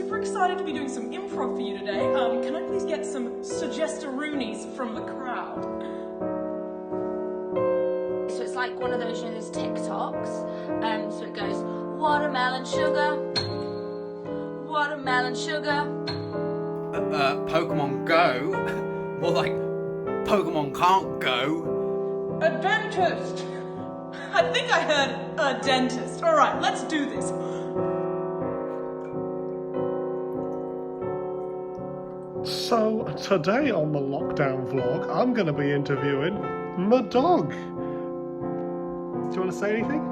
super excited to be doing some improv for you today. Can I please get some suggesteroonies from the crowd? So it's like one of those, those TikToks. So it goes, watermelon sugar, watermelon sugar. Pokemon Go? More like Pokemon can't go. A dentist! I think I heard a dentist. Alright, let's do this. So, today on the lockdown vlog, I'm going to be interviewing my dog. Do you want to say anything?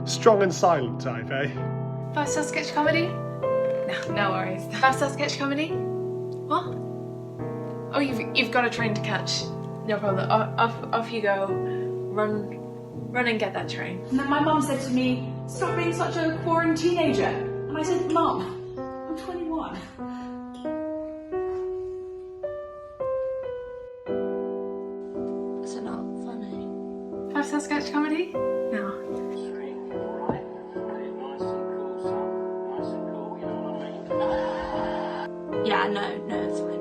Strong and silent type, eh? 5-star sketch comedy? No worries. 5-star sketch comedy? What? Oh, you've got a train to catch. No problem. Off you go. Run and get that train. And then my mum said to me, stop being such a boring teenager. And I said, Mum, I'm 21. Is it not funny? 5-star sketch comedy? No. Yeah, no, it's fine.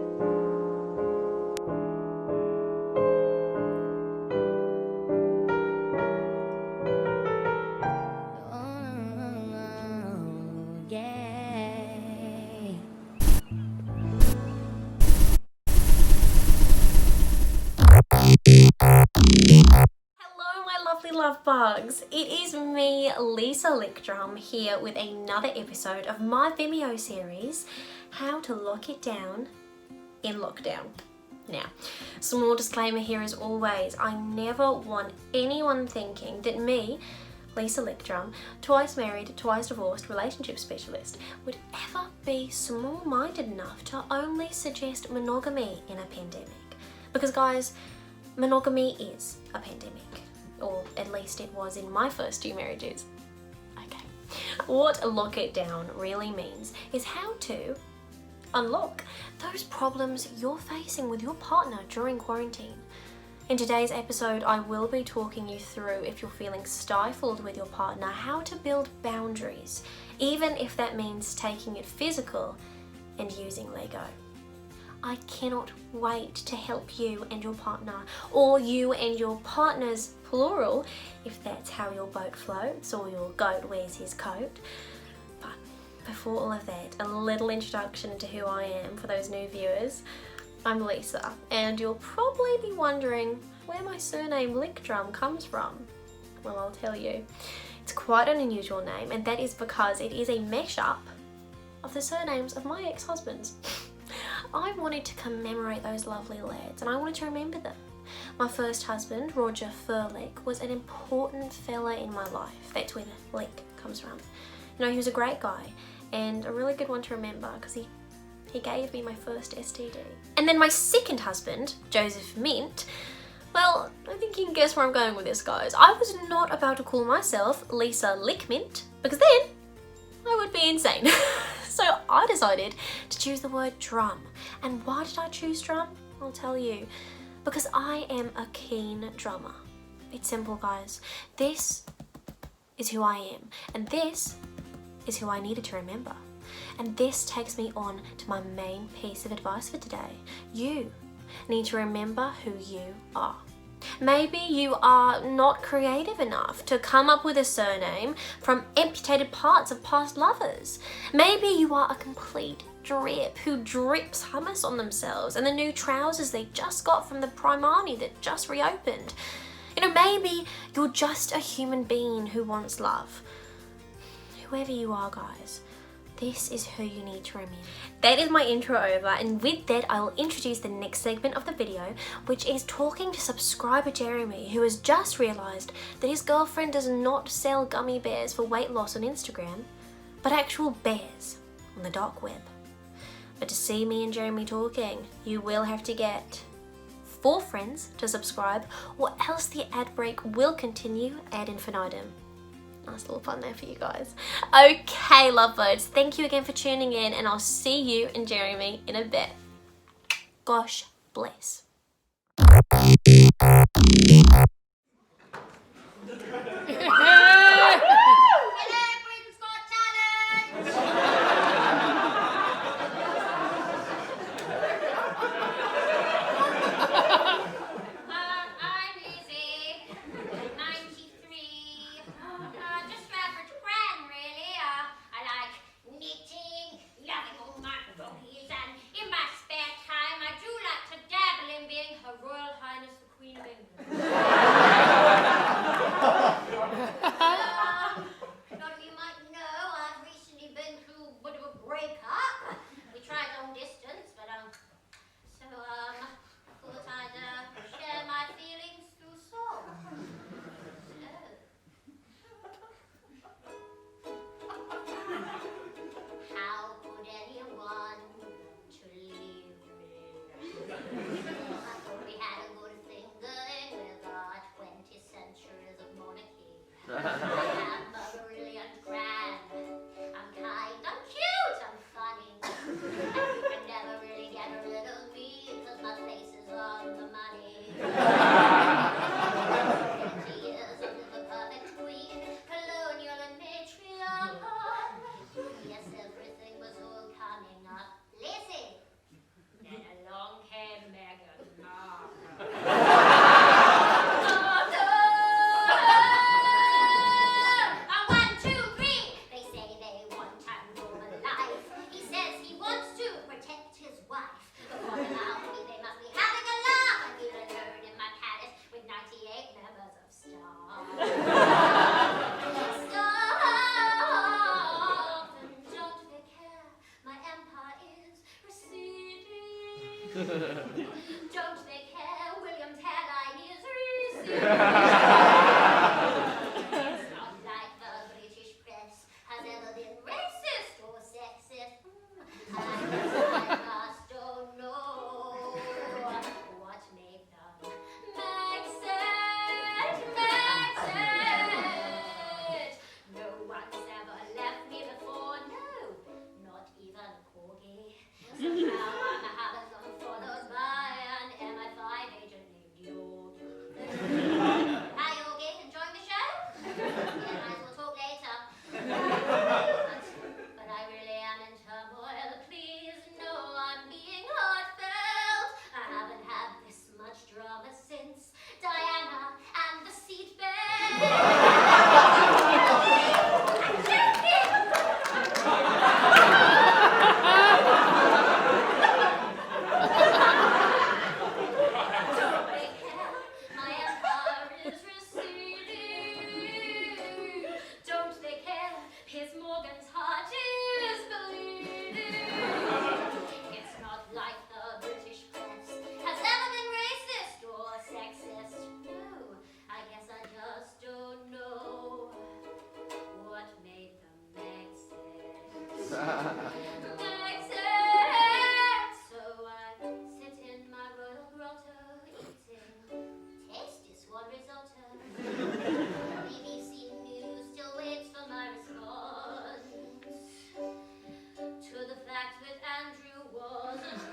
Love bugs. It is me, Lisa Lickdrum, here with another episode of my Vimeo series, How to Lock It Down in Lockdown. Now, small disclaimer here as always, I never want anyone thinking that me, Lisa Lickdrum, twice married, twice divorced relationship specialist, would ever be small-minded enough to only suggest monogamy in a pandemic. Because guys, monogamy is a pandemic. Or at least it was in my first 2 marriages. Okay. What lock it down really means is how to unlock those problems you're facing with your partner during quarantine. In today's episode, I will be talking you through, if you're feeling stifled with your partner, how to build boundaries, even if that means taking it physical and using Lego. I cannot wait to help you and your partner, or you and your partners, plural, if that's how your boat floats or your goat wears his coat. But before all of that, a little introduction into who I am for those new viewers. I'm Lisa, and you'll probably be wondering where my surname Lickdrum comes from. Well, I'll tell you. It's quite an unusual name, and that is because it is a mashup of the surnames of my ex-husbands. I wanted to commemorate those lovely lads, and I wanted to remember them. My first husband, Roger Furlick, was an important fella in my life. That's where the Lick comes from. You know, he was a great guy and a really good one to remember because he gave me my first STD. And then my second husband, Joseph Mint, well, I think you can guess where I'm going with this, guys. I was not about to call myself Lisa Lickmint because then I would be insane. So I decided to choose the word drum. And why did I choose drum? I'll tell you. Because I am a keen drummer. It's simple, guys. This is who I am. And this is who I needed to remember. And this takes me on to my main piece of advice for today. You need to remember who you are. Maybe you are not creative enough to come up with a surname from amputated parts of past lovers. Maybe you are a complete drip who drips hummus on themselves and the new trousers they just got from the Primani that just reopened. You know, maybe you're just a human being who wants love. Whoever you are, guys, this is who you need to remember. That is my intro over, and with that I will introduce the next segment of the video, which is talking to subscriber Jeremy, who has just realised that his girlfriend does not sell gummy bears for weight loss on Instagram, but actual bears on the dark web. But to see me and Jeremy talking, you will have to get 4 friends to subscribe, or else the ad break will continue ad infinitum. Nice little fun there for you guys. Okay, lovebirds, thank you again for tuning in, and I'll see you and Jeremy in a bit. Gosh bless. Don't they care William's hairline is receding? It's not like the British press has ever been racist or sexist. I just don't know what made them make it. No one's ever left me before, no, not even a corgi. Somehow I'm having them followed by an MI5 agent named Yogi. Hi Yogi, enjoying the show? Yeah, might as well talk later. But I really am in turmoil, please know I'm being heartfelt. I haven't had this much drama since Diana and the seatbelt. I'm joking! Don't they care? My empire is receding. Don't they care? Piers Morgan's heart is bleeding. It's not like the British press has ever been racist or sexist. No, I guess I just don't know what made them make sense. Make sense. So I sit in my royal grotto eating tasty swan risotto. BBC News still waits for my response to the fact that Andrew wasn't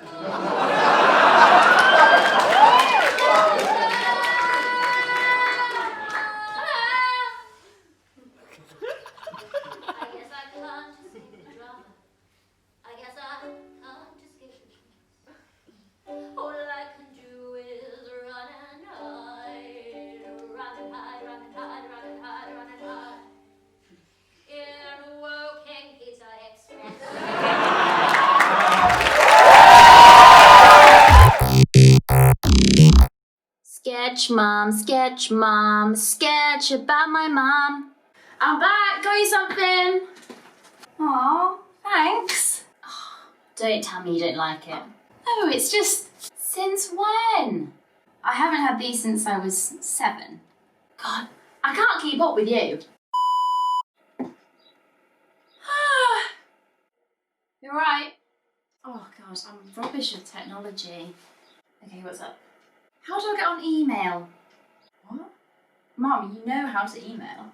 I guess I can't escape the drama. I guess I can't escape the truth. All I can do is run and hide, run and hide, run and hide, run and hide, run and hide. In Woking Pizza Express. Sketch mom, sketch about my mom. I'm back. Got you something. Aw, thanks. Don't tell me you don't like it. No, it's just... Since when? I haven't had these since I was 7. God, I can't keep up with you. You're right. Oh God, I'm rubbish at technology. Okay, what's up? How do I get on email? What? Mum, you know how to email?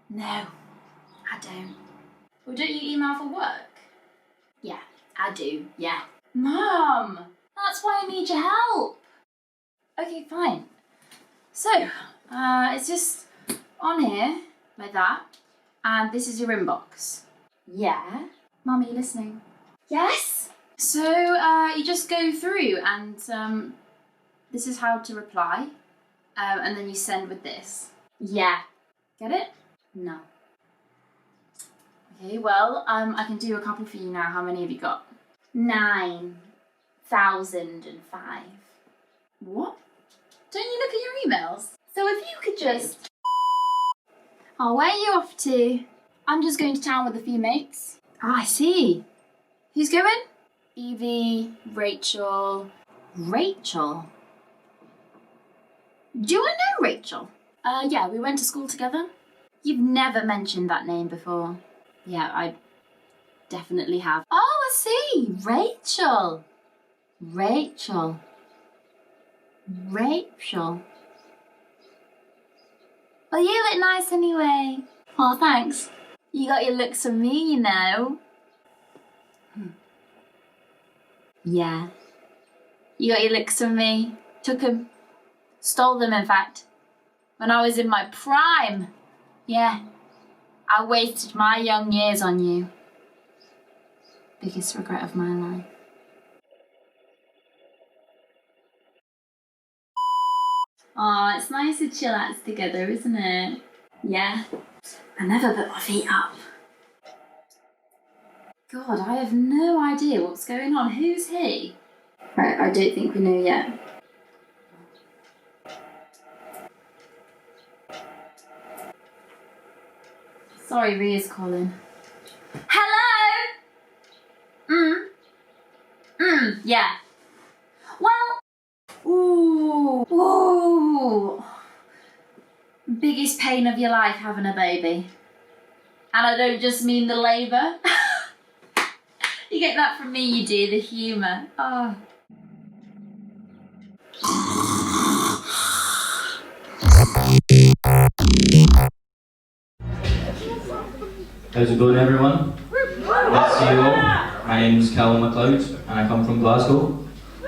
No, I don't. Well, don't you email for work? Yeah, I do, yeah. Mum, that's why I need your help. Okay, fine. So, it's just on here, like that, and this is your inbox. Yeah? Mum, are you listening? Yes? So, you just go through and this is how to reply, and then you send with this. Yeah. Get it? No. Okay, well, I can do a couple for you now. How many have you got? 9,005. What? Don't you look at your emails? So if you could just... Oh, where are you off to? I'm just going to town with a few mates. Ah, I see. Who's going? Evie, Rachel. Rachel? Do I know Rachel? Yeah, we went to school together. You've never mentioned that name before. Yeah, I definitely have. Oh, I see. Rachel. Rachel. Rachel. Well, you look nice anyway. Oh, thanks. You got your looks from me, you know. Yeah. You got your looks from me. Took them. Stole them, in fact. When I was in my prime. Yeah. I wasted my young years on you. Biggest regret of my life. Aw, it's nice to chillax together, isn't it? Yeah. I never put my feet up. God, I have no idea what's going on. Who's he? Right, I don't think we know yet. Sorry, Ria's calling. Hello? Yeah. Well, ooh. Biggest pain of your life having a baby. And I don't just mean the labour. You get that from me, you do, the humour. Oh. How's it going, everyone? Nice to see you all. My name's Callum MacLeod and I come from Glasgow.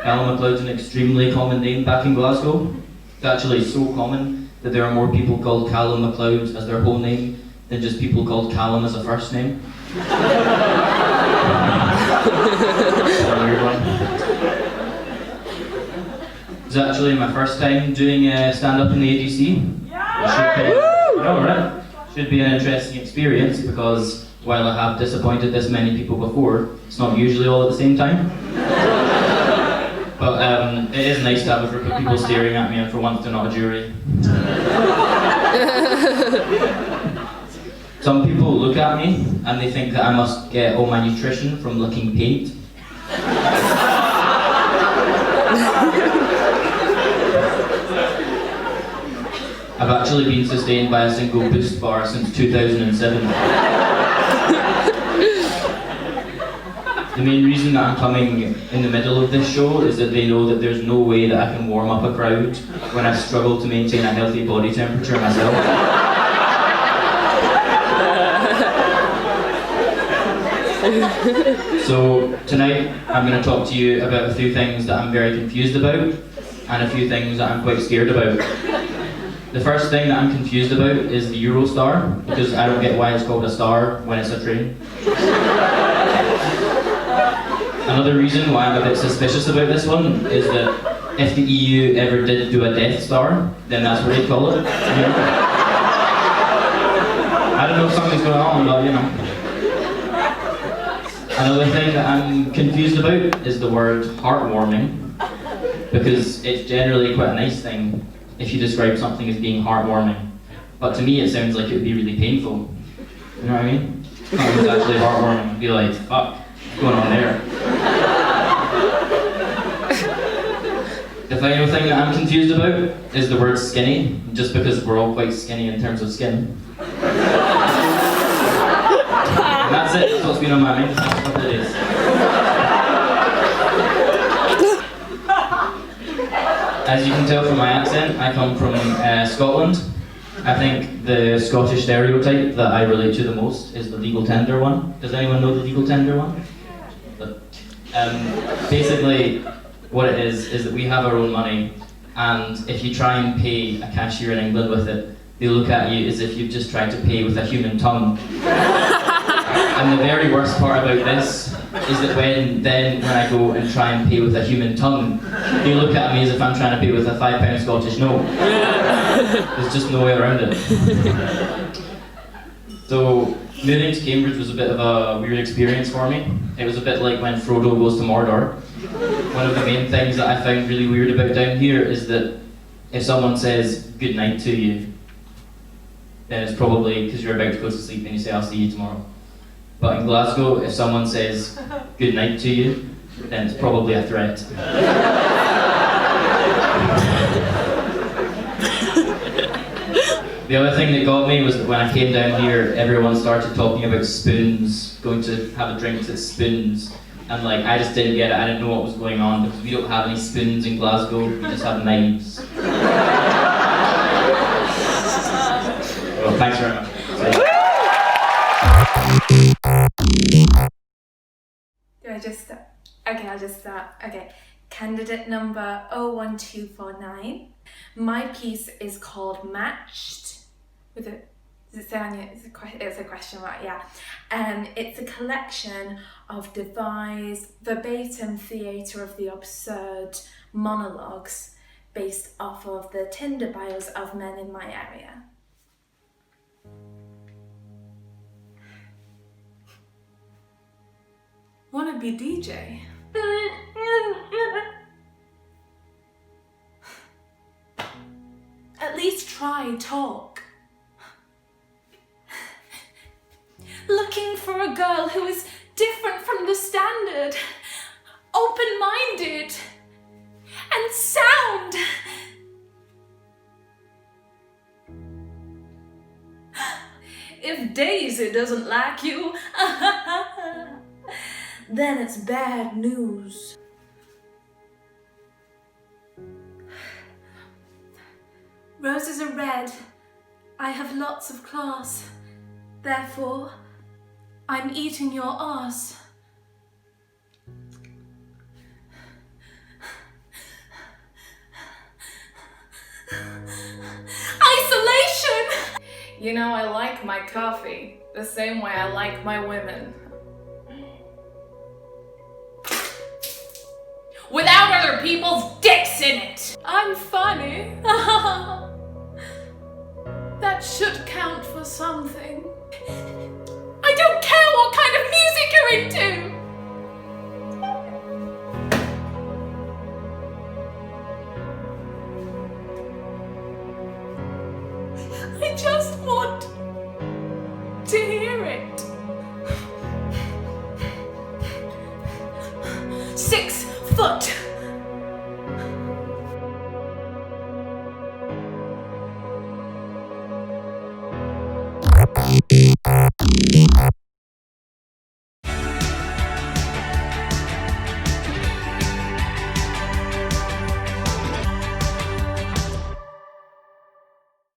Callum MacLeod's an extremely common name back in Glasgow. It's actually so common that there are more people called Callum MacLeod as their whole name than just people called Callum as a first name. That's a weird one. It's actually my first time doing stand-up in the ADC. Should be an interesting experience because while I have disappointed this many people before, it's not usually all at the same time. But it is nice to have a group of people staring at me, and for once they're not a jury. Some people look at me and they think that I must get all my nutrition from licking paint. I've actually been sustained by a single boost bar since 2007. The main reason that I'm coming in the middle of this show is that they know that there's no way that I can warm up a crowd when I struggle to maintain a healthy body temperature myself. So tonight I'm going to talk to you about a few things that I'm very confused about and a few things that I'm quite scared about. The first thing that I'm confused about is the Eurostar, because I don't get why it's called a star when it's a train. Another reason why I'm a bit suspicious about this one is that if the EU ever did do a Death Star, then that's what they'd call it. I don't know if something's going on, but you know. Another thing that I'm confused about is the word heartwarming, because it's generally quite a nice thing if you describe something as being heartwarming. But to me it sounds like it would be really painful. You know what I mean? Something's actually heartwarming. It'd be like, fuck, what's going on there? The final thing that I'm confused about is the word skinny, just because we're all quite skinny in terms of skin. And that's it, that's what's been on my mind for the last couple of days. As you can tell from my accent, I come from Scotland. I think the Scottish stereotype that I relate to the most is the legal tender one. Does anyone know the legal tender one? Basically, what it is that we have our own money, and if you try and pay a cashier in England with it, they look at you as if you've just tried to pay with a human tongue. And the very worst part about this is that when I go and try and pay with a human tongue, they look at me as if I'm trying to pay with a £5 Scottish note. There's just no way around it. So, moving to Cambridge was a bit of a weird experience for me. It was a bit like when Frodo goes to Mordor. One of the main things that I found really weird about down here is that if someone says good night to you, then it's probably because you're about to go to sleep and you say I'll see you tomorrow. But in Glasgow, if someone says good night to you, then it's probably a threat. The other thing that got me was that when I came down here, everyone started talking about spoons, going to have a drink at Spoons. And like, I just didn't get it, I didn't know what was going on, because we don't have any spoons in Glasgow, we just have knives. Well, thanks very much. I'll just start. Okay, candidate number 01249. My piece is called Matched, with a, does it say on it? It's a question mark, yeah. It's a collection of devised verbatim theatre of the absurd monologues based off of the Tinder bios of men in my area. Wanna be DJ? At least try talk. Looking for a girl who is different from the standard, open-minded, and sound. If Daisy doesn't like you, then it's bad news. Roses are red. I have lots of class. Therefore, I'm eating your arse. Isolation! You know, I like my coffee the same way I like my women. Without other people's dicks in it! I'm funny. That should count for something. I don't care what kind of music you're into! I just want to hear it. 6 foot.